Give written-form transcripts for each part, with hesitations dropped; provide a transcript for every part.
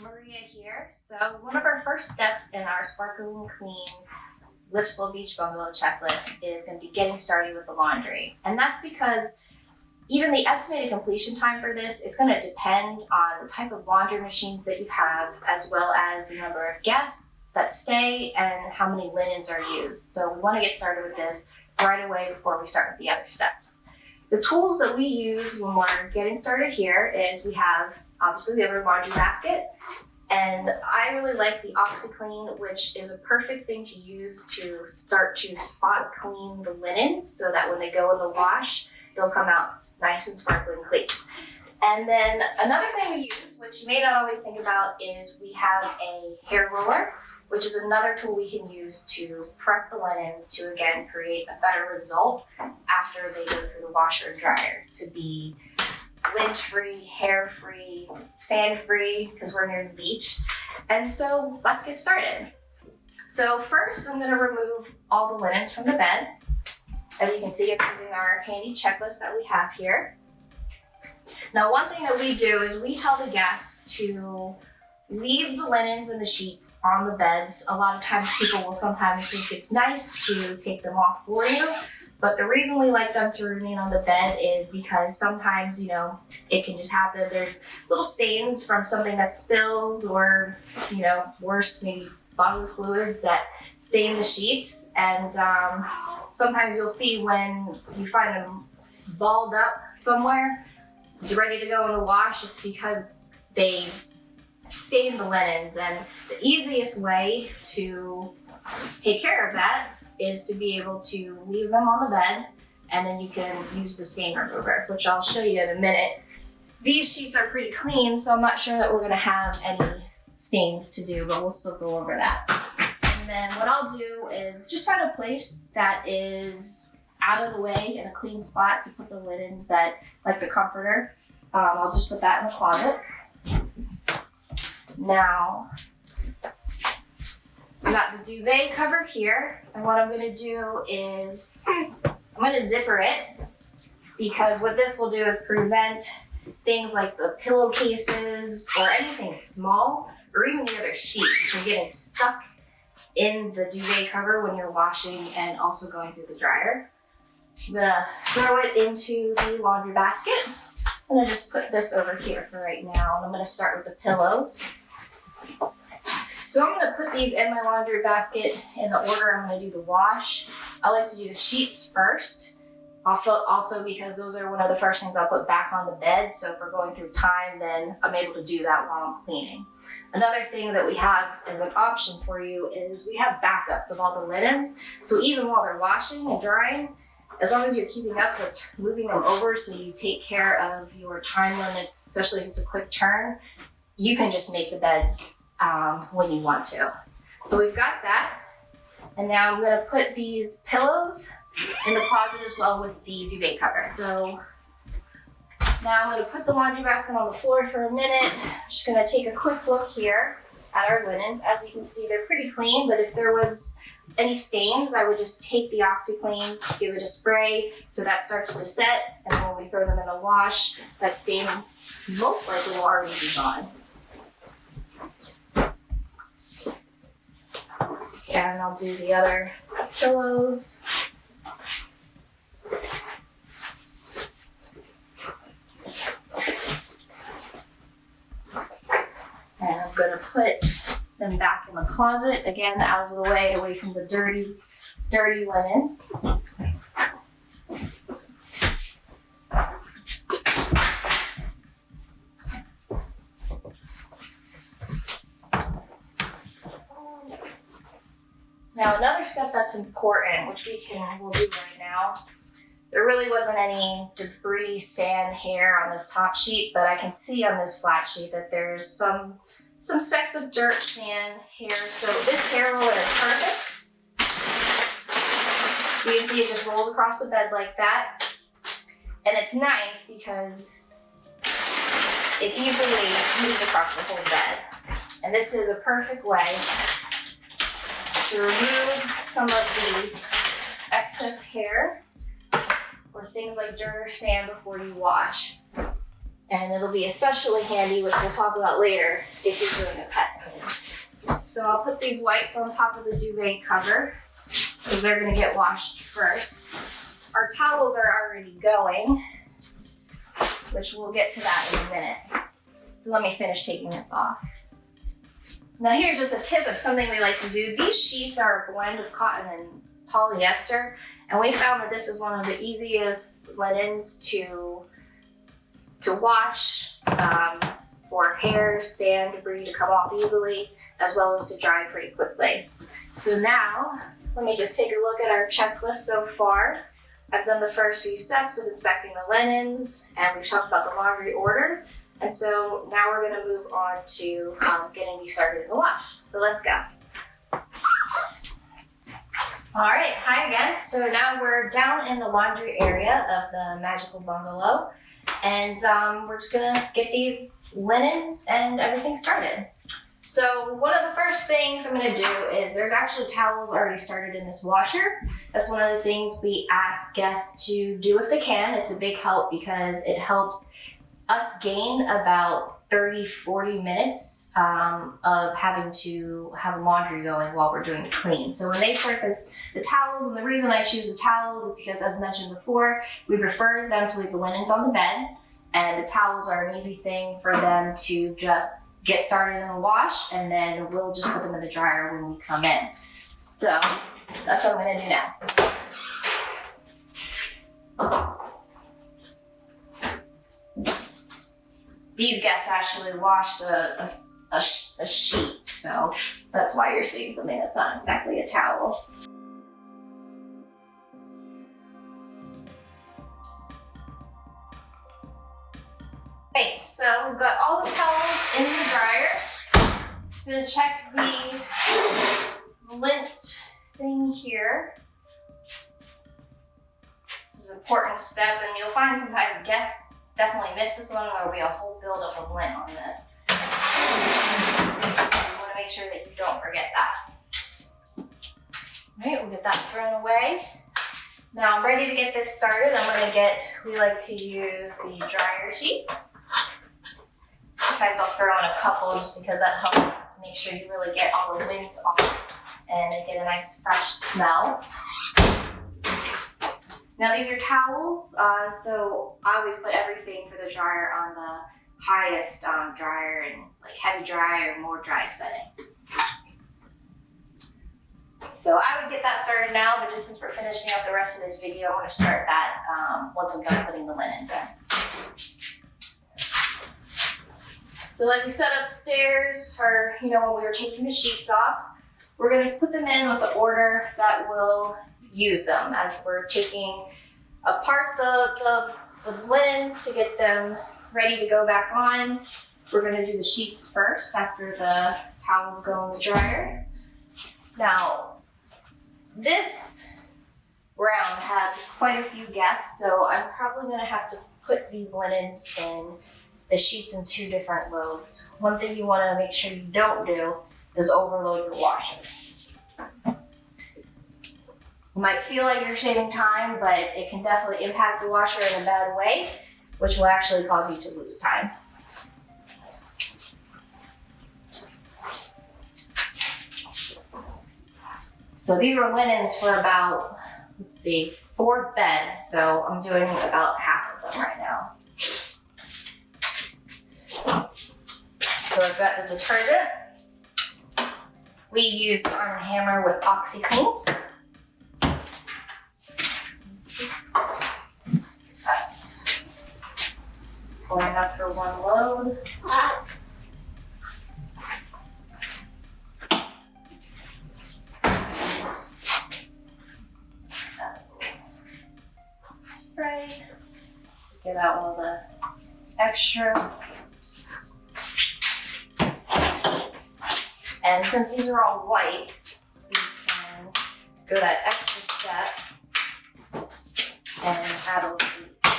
Maria here. So one of our first steps in our Sparkling Clean Swell Beach Bungalow checklist is going to be getting started with the laundry. And that's because even the estimated completion time for this is going to depend on the type of laundry machines that you have, as well as the number of guests that stay and how many linens are used. So we want to get started with this right away before we start with the other steps. The tools that we use when we're getting started here is we have our laundry basket, and I really like the OxiClean, which is a perfect thing to use to start to spot clean the linens so that when they go in the wash, they'll come out nice and sparkling clean. And then another thing we use, which you may not always think about, is we have a hair roller, which is another tool we can use to prep the linens to, again, create a better result after they go through the washer and dryer, to be lint-free, hair-free, sand-free, because we're near the beach. And so let's get started. So first, I'm going to remove all the linens from the bed. As you can see, I'm using our handy checklist that we have here. Now, one thing that we do is we tell the guests to leave the linens and the sheets on the beds. A lot of times people will sometimes think it's nice to take them off for you, but the reason we like them to remain on the bed is because sometimes, it can just happen. There's little stains from something that spills, or, worse, maybe bodily fluids that stain the sheets. And sometimes you'll see when you find them balled up somewhere, it's ready to go in the wash, it's because they stain the linens. And the easiest way to take care of that is to be able to leave them on the bed, and then you can use the stain remover, which I'll show you in a minute. These sheets are pretty clean, so I'm not sure that we're gonna have any stains to do, but we'll still go over that. And then what I'll do is just find a place that is out of the way in a clean spot to put the linens, that, like the comforter. I'll just put that in the closet. Now, I got the duvet cover here, and what I'm gonna do is I'm gonna zipper it, because what this will do is prevent things like the pillowcases or anything small, or even the other sheets, from getting stuck in the duvet cover when you're washing and also going through the dryer. I'm gonna throw it into the laundry basket. I'm gonna just put this over here for right now, and I'm gonna start with the pillows. So I'm gonna put these in my laundry basket in the order I'm gonna do the wash. I like to do the sheets first. Also because those are one of the first things I'll put back on the bed, so if we're going through time, then I'm able to do that while I'm cleaning. Another thing that we have as an option for you is we have backups of all the linens. So even while they're washing and drying, as long as you're keeping up with moving them over so you take care of your time limits, especially if it's a quick turn, you can just make the beds when you want to. So we've got that. And now I'm gonna put these pillows in the closet as well with the duvet cover. So now I'm gonna put the laundry basket on the floor for a minute. I'm just gonna take a quick look here at our linens. As you can see, they're pretty clean, but if there was any stains, I would just take the OxiClean, give it a spray so that starts to set, and then when we throw them in the wash, that stain most likely will already be gone. And I'll do the other pillows. And I'm gonna put them back in the closet, again, out of the way, away from the dirty linens. Now, another step that's important, which we'll do right now, there really wasn't any debris, sand, hair on this top sheet, but I can see on this flat sheet that there's some specks of dirt, sand, hair. So this hair roller is perfect. You can see it just rolls across the bed like that. And it's nice because it easily moves across the whole bed. And this is a perfect way to remove some of the excess hair or things like dirt or sand before you wash. And it'll be especially handy, which we'll talk about later, if you're doing a pet clean. So I'll put these whites on top of the duvet cover because they're gonna get washed first. Our towels are already going, which we'll get to that in a minute. So let me finish taking this off. Now here's just a tip of something we like to do. These sheets are a blend of cotton and polyester, and we found that this is one of the easiest linens to wash, for hair, sand, debris to come off easily, as well as to dry pretty quickly. So now, let me just take a look at our checklist so far. I've done the first few steps of inspecting the linens, and we've talked about the laundry order. And so now we're gonna move on to getting these started in the wash. So let's go. All right, hi again. So now we're down in the laundry area of the magical bungalow, and we're just gonna get these linens and everything started. So one of the first things I'm gonna do is there's actually towels already started in this washer. That's one of the things we ask guests to do if they can. It's a big help because it helps us gain about 30-40 minutes of having to have laundry going while we're doing the clean. So when they start the towels, and the reason I choose the towels is because, as mentioned before, we prefer them to leave the linens on the bed, and the towels are an easy thing for them to just get started in the wash, and then we'll just put them in the dryer when we come in. So that's what I'm gonna do now. These guests actually washed a sheet, so that's why you're seeing something that's not exactly a towel. Okay, so we've got all the towels in the dryer. I'm gonna check the lint thing here. This is an important step, and you'll find sometimes guests definitely miss this one. There will be a whole buildup of lint on this. You want to make sure that you don't forget that. All right, we'll get that thrown away. Now I'm ready to get this started. We like to use the dryer sheets. Sometimes I'll throw in a couple just because that helps make sure you really get all the lint off and they get a nice fresh smell. Now these are towels, so I always put everything for the dryer on the highest dryer and like heavy dry or more dry setting. So I would get that started now, but just since we're finishing up the rest of this video, I want to start that once I'm done putting the linens in. So like we said upstairs, or when we were taking the sheets off, we're going to put them in with the order that will use them as we're taking apart the linens to get them ready to go back on. We're going to do the sheets first after the towels go in the dryer. Now, this round had quite a few guests, so I'm probably going to have to put these linens in the sheets in 2 different loads. One thing you want to make sure you don't do is overload your washer. You might feel like you're saving time, but it can definitely impact the washer in a bad way, which will actually cause you to lose time. So these are linens for about, 4 beds. So I'm doing about half of them right now. So I've got the detergent. We use the Arm & Hammer with OxiClean. That's pouring up for 1 load. Spray. Get out all the extra. And since these are all whites, we can go that extra step and add a little bleach.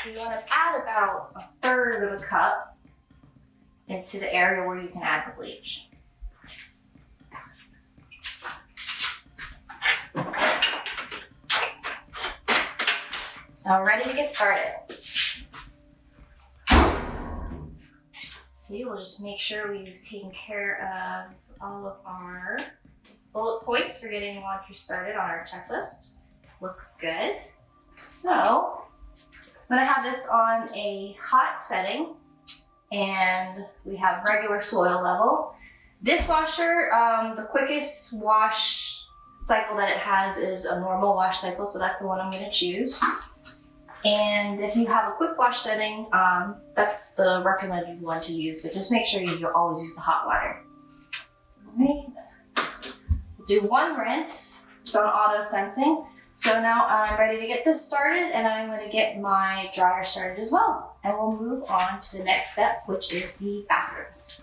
So you want to add about 1/3 of a cup into the area where you can add the bleach. So now we're ready to get started. see, we'll just make sure we've taken care of all of our bullet points for getting laundry started on our checklist. Looks good. So I'm gonna have this on a hot setting, and we have regular soil level. This washer, the quickest wash cycle that it has is a normal wash cycle, so that's the one I'm gonna choose. And if you have a quick wash setting, that's the recommended one to use, but just make sure you always use the hot water. All right. We'll do one rinse. It's on auto sensing. So now I'm ready to get this started, and I'm going to get my dryer started as well. And we'll move on to the next step, which is the bathrooms.